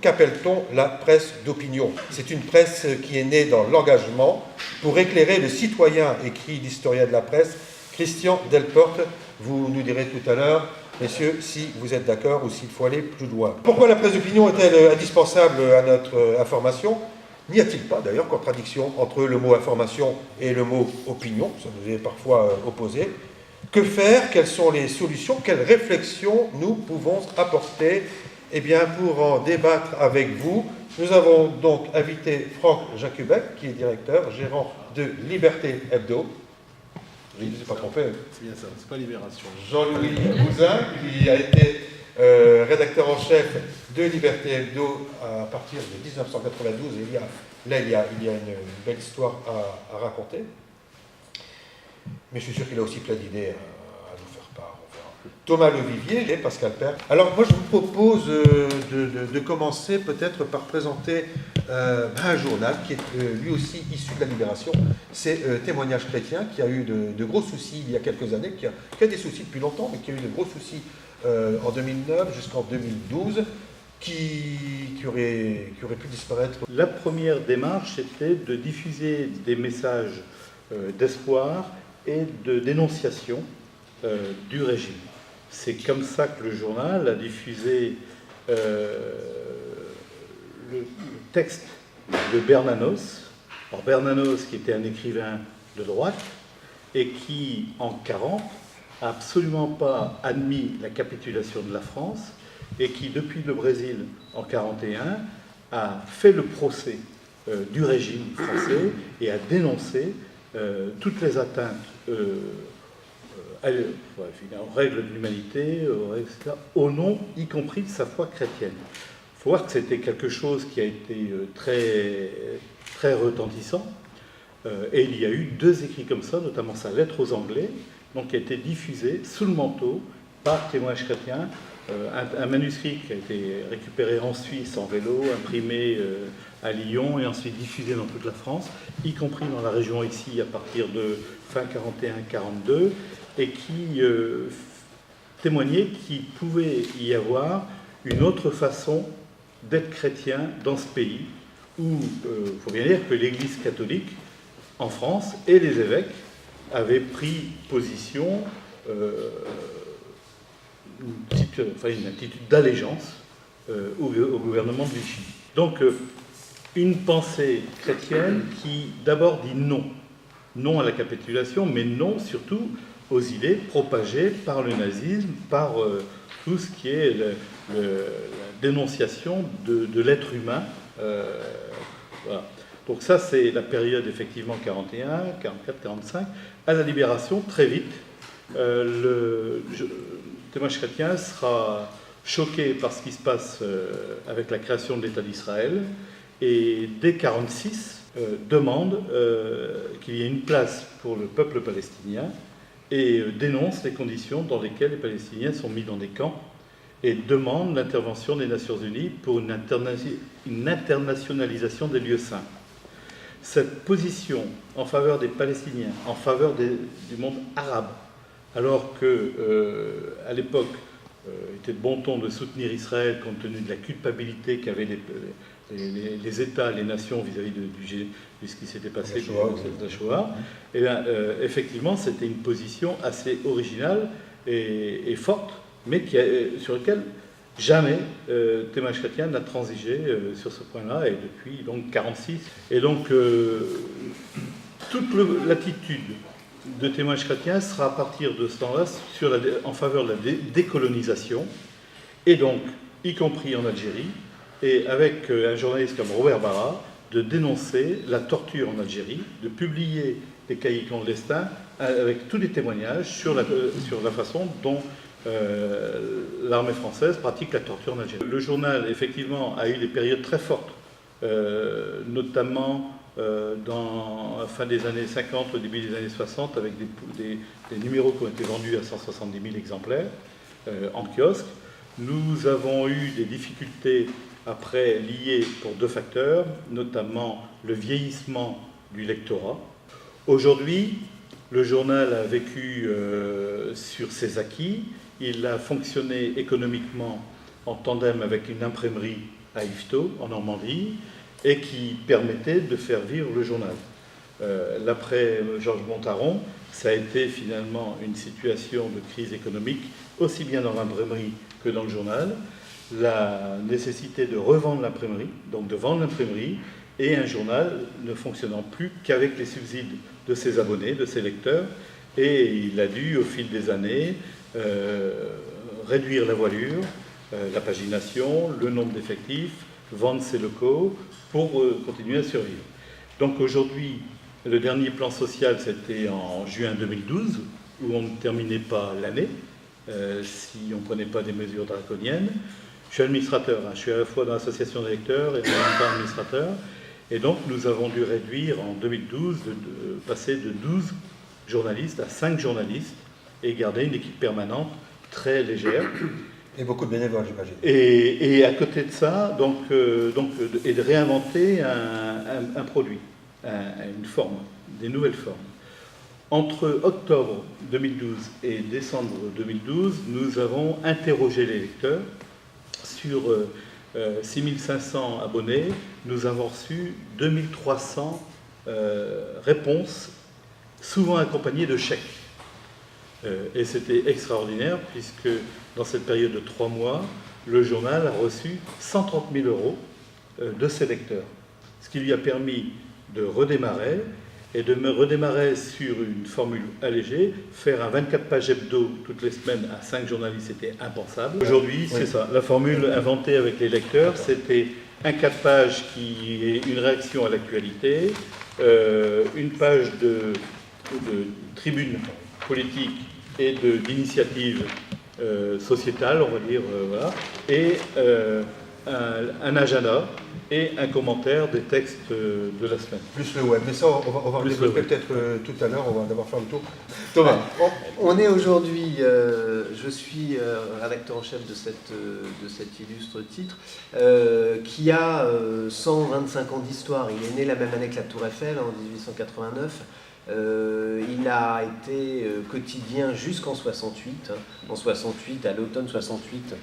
Qu'appelle-t-on la presse d'opinion? C'est une presse qui est née dans l'engagement pour éclairer le citoyen, écrit l'historien de la presse, Christian Delporte. Vous nous direz tout à l'heure, messieurs, si vous êtes d'accord ou s'il faut aller plus loin. Pourquoi la presse d'opinion est-elle indispensable à notre information? N'y a-t-il pas d'ailleurs contradiction entre le mot information et le mot opinion? Ça nous est parfois opposé. Que faire? Quelles sont les solutions? Quelles réflexions nous pouvons apporter? Eh bien, pour en débattre avec vous, nous avons donc invité Franck Jacubek, qui est directeur, gérant de Liberté Hebdo. Je ne sais pas trompé. C'est bien ça, c'est pas Libération. Jean-Louis Bousin, qui a été rédacteur en chef de Liberté Hebdo à partir de 1992. Et il y a une belle histoire à raconter. Mais je suis sûr qu'il a aussi plein d'idées à nous faire part. Thomas Levivier et Pascal Père. Alors moi je vous propose de commencer peut-être par présenter un journal qui est lui aussi issu de la Libération. C'est Témoignages chrétiens, qui a eu de gros soucis il y a quelques années, qui a des soucis depuis longtemps, mais qui a eu de gros soucis en 2009 jusqu'en 2012, qui aurait pu disparaître. La première démarche était de diffuser des messages d'espoir et de dénonciation du régime. C'est comme ça que le journal a diffusé le texte de Bernanos. Alors Bernanos, qui était un écrivain de droite et qui, en 1940, n'a absolument pas admis la capitulation de la France et qui, depuis le Brésil, en 1941, a fait le procès du régime français et a dénoncé toutes les atteintes aux règles de l'humanité, etc., au nom, y compris de sa foi chrétienne. Il faut voir que c'était quelque chose qui a été très, très retentissant. Et il y a eu 2 écrits comme ça, notamment sa lettre aux Anglais, donc qui a été diffusée sous le manteau par Témoignages chrétiens, un manuscrit qui a été récupéré en Suisse en vélo, imprimé à Lyon et ensuite diffusé dans toute la France, y compris dans la région ici à partir de fin 41-42, et qui témoignait qu'il pouvait y avoir une autre façon d'être chrétien dans ce pays, où il faut bien dire que l'Église catholique en France et les évêques avaient pris position, une attitude d'allégeance au gouvernement de Vichy. Donc une pensée chrétienne qui d'abord dit non. Non à la capitulation, mais non surtout aux idées propagées par le nazisme, par tout ce qui est la dénonciation de l'être humain. Voilà. Donc ça, c'est la période effectivement 41, 44, 45. À la Libération, très vite, le Témoignage chrétien sera choqué par ce qui se passe avec la création de l'État d'Israël et dès 1946 demande qu'il y ait une place pour le peuple palestinien et dénonce les conditions dans lesquelles les Palestiniens sont mis dans des camps et demande l'intervention des Nations Unies pour une internationalisation des lieux saints. Cette position en faveur des Palestiniens, en faveur du monde arabe, alors qu'à l'époque, il était de bon ton de soutenir Israël compte tenu de la culpabilité qu'avaient les États, les nations vis-à-vis de ce qui s'était passé de la Shoah, et bien, effectivement, c'était une position assez originale et forte, mais sur laquelle jamais Témoignages chrétiens n'a transigé sur ce point-là, et depuis donc 1946. Et donc, toute l'attitude de Témoignages chrétiens sera à partir de ce temps-là en faveur de la décolonisation, et donc, y compris en Algérie, et avec un journaliste comme Robert Barra, de dénoncer la torture en Algérie, de publier des cahiers clandestins avec tous les témoignages sur la façon dont l'armée française pratique la torture en Algérie. Le journal, effectivement, a eu des périodes très fortes, notamment dans la fin des années 50, au début des années 60, avec des numéros qui ont été vendus à 170 000 exemplaires en kiosque. Nous avons eu des difficultés après liées pour 2 facteurs, notamment le vieillissement du lectorat. Aujourd'hui, le journal a vécu sur ses acquis. Il a fonctionné économiquement en tandem avec une imprimerie à Yvetot, en Normandie, et qui permettait de faire vivre le journal. L'après Georges Montaron, ça a été finalement une situation de crise économique, aussi bien dans l'imprimerie que dans le journal, la nécessité de revendre l'imprimerie, donc de vendre l'imprimerie, et un journal ne fonctionnant plus qu'avec les subsides de ses abonnés, de ses lecteurs, et il a dû, au fil des années, réduire la voilure, la pagination, le nombre d'effectifs, vendre ses locaux pour continuer à survivre. Donc aujourd'hui, le dernier plan social, c'était en juin 2012, où on ne terminait pas l'année, si on ne prenait pas des mesures draconiennes. Je suis administrateur, je suis à la fois dans l'association des lecteurs et en même temps administrateur. Et donc nous avons dû réduire en 2012, passer de 12 journalistes à 5 journalistes et garder une équipe permanente très légère. Et beaucoup de bénévoles, j'imagine. Et à côté de ça, et de réinventer un produit, une forme, des nouvelles formes. Entre octobre 2012 et décembre 2012, nous avons interrogé les lecteurs. Sur 6500 abonnés, nous avons reçu 2300 réponses, souvent accompagnées de chèques. Et c'était extraordinaire, puisque dans cette période de 3 mois, le journal a reçu 130 000 euros de ses lecteurs. Ce qui lui a permis de redémarrer, et de me redémarrer sur une formule allégée. Faire un 24 pages hebdo toutes les semaines à 5 journalistes, c'était impensable. Aujourd'hui, c'est ça. La formule inventée avec les lecteurs, c'était un 4 pages qui est une réaction à l'actualité, une page de tribune politique et d'initiative sociétale, on va dire, voilà, et un agenda et un commentaire des textes de la semaine. Plus le web, mais ça on va développer peut-être tout à l'heure, on va d'abord faire le tour. Thomas. On est aujourd'hui, je suis rédacteur en chef de cet illustre titre, qui a 125 ans d'histoire. Il est né la même année que la Tour Eiffel, en 1889. Il a été quotidien jusqu'en 68. En 68, à l'automne 68,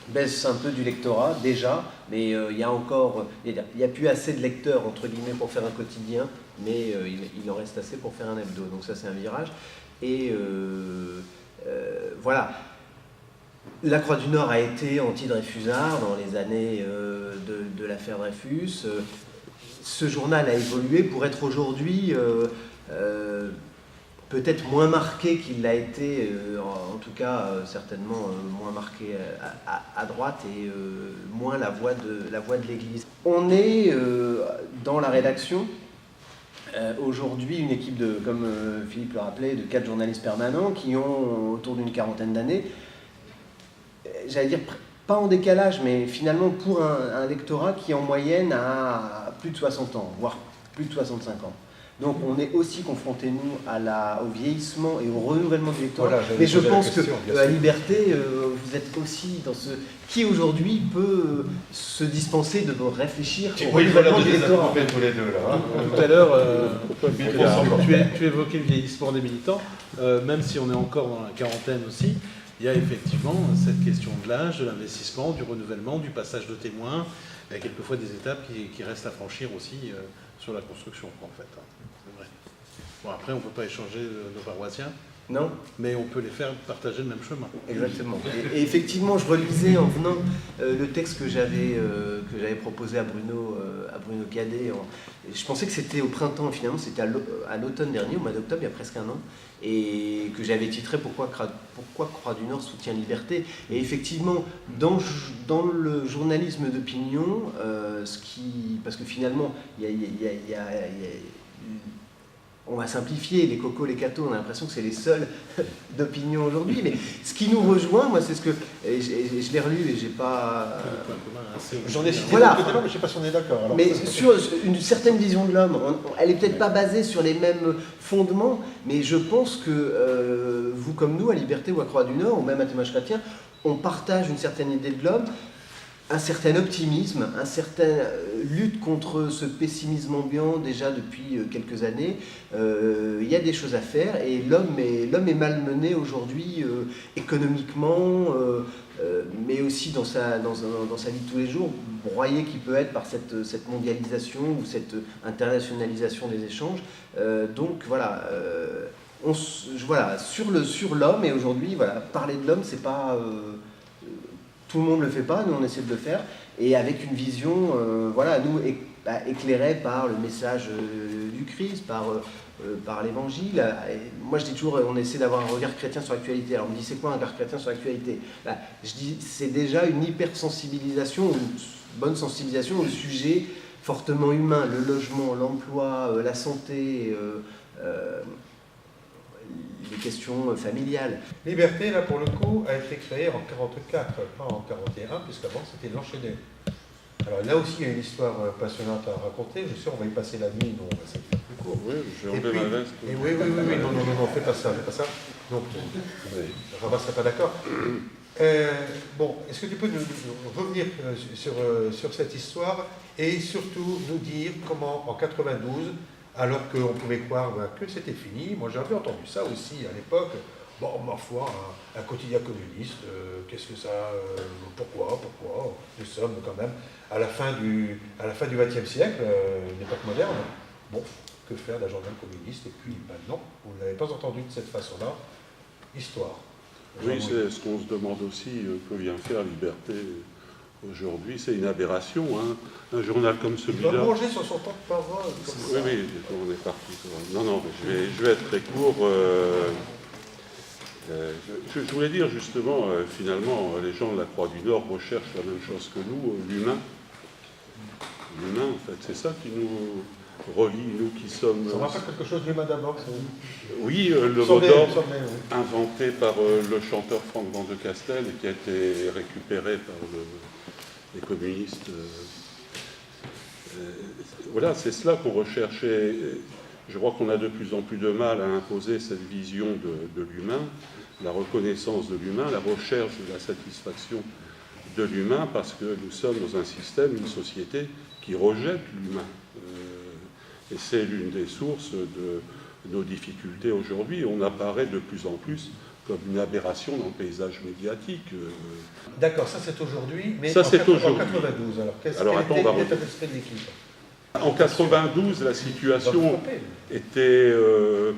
baisse un peu du lectorat déjà, mais il y a encore, il n'y a plus assez de lecteurs entre guillemets pour faire un quotidien, mais il en reste assez pour faire un hebdo. Donc ça c'est un virage. Et voilà. La Croix du Nord a été anti-Dreyfusard dans les années de l'affaire Dreyfus. Ce journal a évolué pour être aujourd'hui peut-être moins marqué qu'il l'a été, en tout cas certainement moins marqué à droite et moins la voix de l'Église. On est dans la rédaction aujourd'hui une équipe de, comme Philippe le rappelait, de 4 journalistes permanents qui ont autour d'une quarantaine d'années. J'allais dire pas en décalage, mais finalement pour un lectorat qui en moyenne a plus de 60 ans, voire plus de 65 ans. Donc on est aussi confronté, nous, au vieillissement et au renouvellement du lectorat. Voilà, mais je pense qu'à Liberté, vous êtes aussi dans ce... Qui aujourd'hui peut se dispenser de réfléchir au renouvellement du lectorat. Tous les deux, là, hein. Tout à l'heure, tu évoquais le vieillissement des militants. Même si on est encore dans la quarantaine aussi, il y a effectivement cette question de l'âge, de l'investissement, du renouvellement, du passage de témoins. Il y a quelquefois des étapes qui restent à franchir aussi sur la construction, en fait. C'est vrai. Bon, après, on ne peut pas échanger nos paroissiens. Non. Mais on peut les faire partager le même chemin. Exactement. Et effectivement, je relisais en venant le texte que j'avais proposé à Bruno Cadet. Je pensais que c'était au printemps, finalement, c'était à l'automne dernier, au mois d'octobre, il y a presque un an, et que j'avais titré Pourquoi Croix du Nord soutient Liberté. Et effectivement, dans le journalisme d'opinion, parce que finalement, on va simplifier, les cocos, les cathos, on a l'impression que c'est les seuls d'opinion aujourd'hui, mais ce qui nous rejoint, moi c'est ce que, et je l'ai relu et j'ai pas... J'en ai cité voilà. mais je ne sais pas si on est d'accord. Alors. Mais sur une certaine vision de l'homme, elle est peut-être pas basée sur les mêmes fondements, mais je pense que vous comme nous, à Liberté ou à Croix du Nord, ou même à Témoignage chrétien, on partage une certaine idée de l'homme. un certain optimisme, un certain lutte contre ce pessimisme ambiant déjà depuis quelques années. Il y a des choses à faire et l'homme est malmené aujourd'hui économiquement, mais aussi dans sa vie de tous les jours, broyé qu'il peut être par cette mondialisation ou cette internationalisation des échanges. Donc voilà, sur l'homme, et aujourd'hui, voilà, parler de l'homme, c'est pas... tout le monde ne le fait pas, nous on essaie de le faire, et avec une vision, nous, éclairée par le message du Christ, par l'évangile. Moi je dis toujours, on essaie d'avoir un regard chrétien sur l'actualité. Alors on me dit, c'est quoi un regard chrétien sur l'actualité? Je dis, c'est déjà une hypersensibilisation, une bonne sensibilisation au sujet fortement humain, le logement, l'emploi, la santé, les questions familiales. Liberté, là, pour le coup, a été créée en 1944, pas en 1941, puisqu'avant, c'était l'enchaîné. Alors là aussi, il y a une histoire passionnante à raconter. Je sais, on va y passer la nuit, donc ça va être plus court. Oui, je vais enlever ma veste. Et oui, non, fais pas ça. Donc, Rabat serait pas d'accord. Bon, est-ce que tu peux nous revenir sur cette histoire et surtout nous dire comment, en 92, alors qu'on pouvait croire que c'était fini, moi j'avais entendu ça aussi à l'époque, bon, ma foi, un quotidien communiste, qu'est-ce que ça, pourquoi, nous sommes quand même à la fin du XXe siècle, une époque moderne, bon, que faire d'un journal communiste, et puis non, vous ne l'avez pas entendu de cette façon-là, histoire. Oui, c'est ce qu'on se demande aussi, que vient faire Liberté aujourd'hui, c'est une aberration, hein. Un journal comme celui-là... Il va manger sur son temps de parole. Oui, on est parti. Non, je vais être très court. Je voulais dire justement, finalement, les gens de la Croix du Nord recherchent la même chose que nous, l'humain. L'humain, en fait, c'est ça qui nous relie, nous qui sommes... Ça me rappelle quelque chose d'humain d'abord. Oui, le mot d'ordre inventé par le chanteur Franck Van de Castel et qui a été récupéré par les communistes. Voilà, c'est cela qu'on recherchait. Je crois qu'on a de plus en plus de mal à imposer cette vision de l'humain, la reconnaissance de l'humain, la recherche de la satisfaction de l'humain, parce que nous sommes dans un système, une société qui rejette l'humain. Et c'est l'une des sources de nos difficultés aujourd'hui. On apparaît de plus en plus comme une aberration dans le paysage médiatique. D'accord, ça c'est aujourd'hui, mais ça, c'est aujourd'hui. En 92, alors quel était l'état d'esprit de l'équipe? En 92, la situation était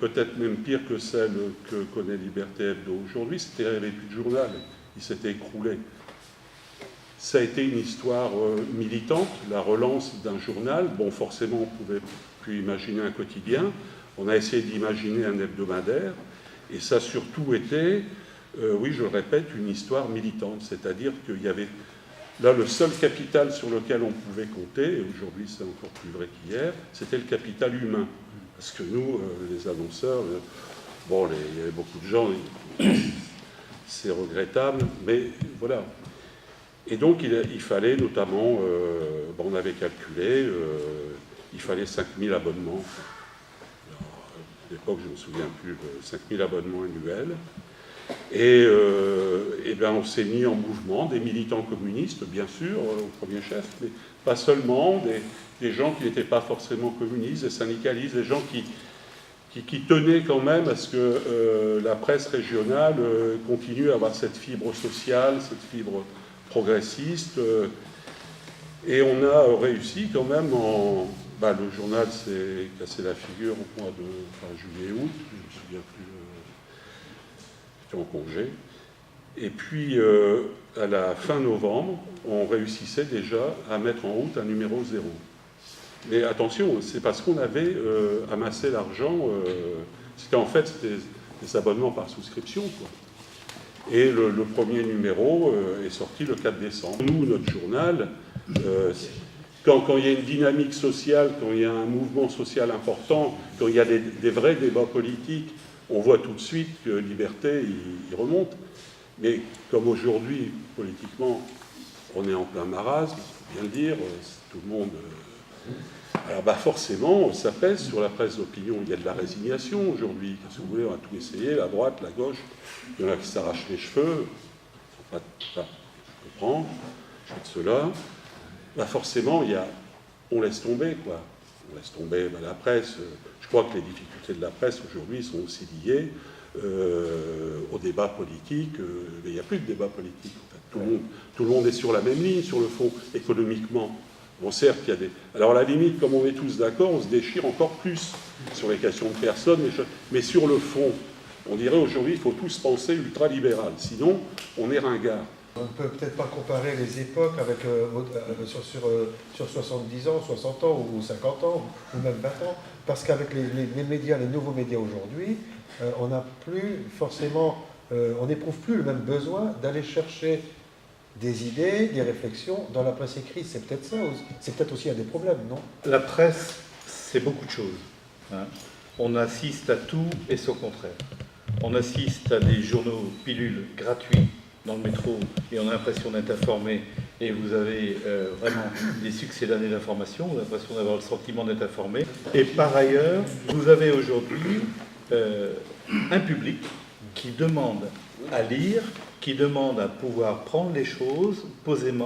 peut-être même pire que celle que connaît Liberté Hebdo aujourd'hui. Il n'y avait plus de journal, il s'était écroulé. Ça a été une histoire militante, la relance d'un journal. Bon, forcément, on ne pouvait plus imaginer un quotidien. On a essayé d'imaginer un hebdomadaire. Et ça a surtout été, oui, je le répète, une histoire militante. C'est-à-dire qu'il y avait là le seul capital sur lequel on pouvait compter, et aujourd'hui c'est encore plus vrai qu'hier, c'était le capital humain. Parce que nous, les annonceurs, bon, il y avait beaucoup de gens, c'est regrettable, mais voilà. Et donc il fallait notamment, on avait calculé, il fallait 5000 abonnements. À l'époque, je ne me souviens plus, 5000 abonnements annuels. Et bien, on s'est mis en mouvement, des militants communistes, bien sûr, au premier chef, mais pas seulement, des gens qui n'étaient pas forcément communistes, des syndicalistes, des gens qui tenaient quand même à ce que la presse régionale continue à avoir cette fibre sociale, cette fibre progressiste. Et on a réussi quand même le journal s'est cassé la figure au mois de juillet-août, je ne me souviens plus, j'étais en congé. Et puis, à la fin novembre, on réussissait déjà à mettre en route un numéro 0. Mais attention, c'est parce qu'on avait amassé l'argent, c'était des abonnements par souscription, quoi. Et le premier numéro est sorti le 4 décembre. Nous, notre journal... Quand il y a une dynamique sociale, quand il y a un mouvement social important, quand il y a des vrais débats politiques, on voit tout de suite que Liberté, il remonte. Mais comme aujourd'hui, politiquement, on est en plein marasme, il faut bien le dire, tout le monde... Alors forcément, ça pèse sur la presse d'opinion. Il y a de la résignation aujourd'hui. Qu'est-ce que vous voulez, on a tout essayé, la droite, la gauche. Il y en a qui s'arrachent les cheveux, faut pas comprendre. de cela, bah forcément, on laisse tomber, quoi. On laisse tomber la presse. Je crois que les difficultés de la presse aujourd'hui sont aussi liées au débat politique. Mais il n'y a plus de débat politique. En fait. Tout le monde est sur la même ligne, sur le fond, économiquement. Bon, certes, il y a des... Alors, à la limite, comme on est tous d'accord, on se déchire encore plus sur les questions de personnes, mais sur le fond, on dirait aujourd'hui qu'il faut tous penser ultra-libéral. Sinon, on est ringard. On ne peut peut-être pas comparer les époques avec, sur 70 ans, 60 ans ou 50 ans, ou même 20 ans, parce qu'avec les médias, les nouveaux médias aujourd'hui, on n'a plus forcément, on n'éprouve plus le même besoin d'aller chercher des idées, des réflexions dans la presse écrite. C'est peut-être ça, c'est peut-être aussi un des problèmes, non? La presse, c'est beaucoup de choses. Hein. On assiste à tout et son contraire. On assiste à des journaux pilules gratuits dans le métro et on a l'impression d'être informé et vous avez vraiment des succès d'années d'information, vous avez l'impression d'avoir le sentiment d'être informé. Et par ailleurs, vous avez aujourd'hui un public qui demande à lire, qui demande à pouvoir prendre les choses posément.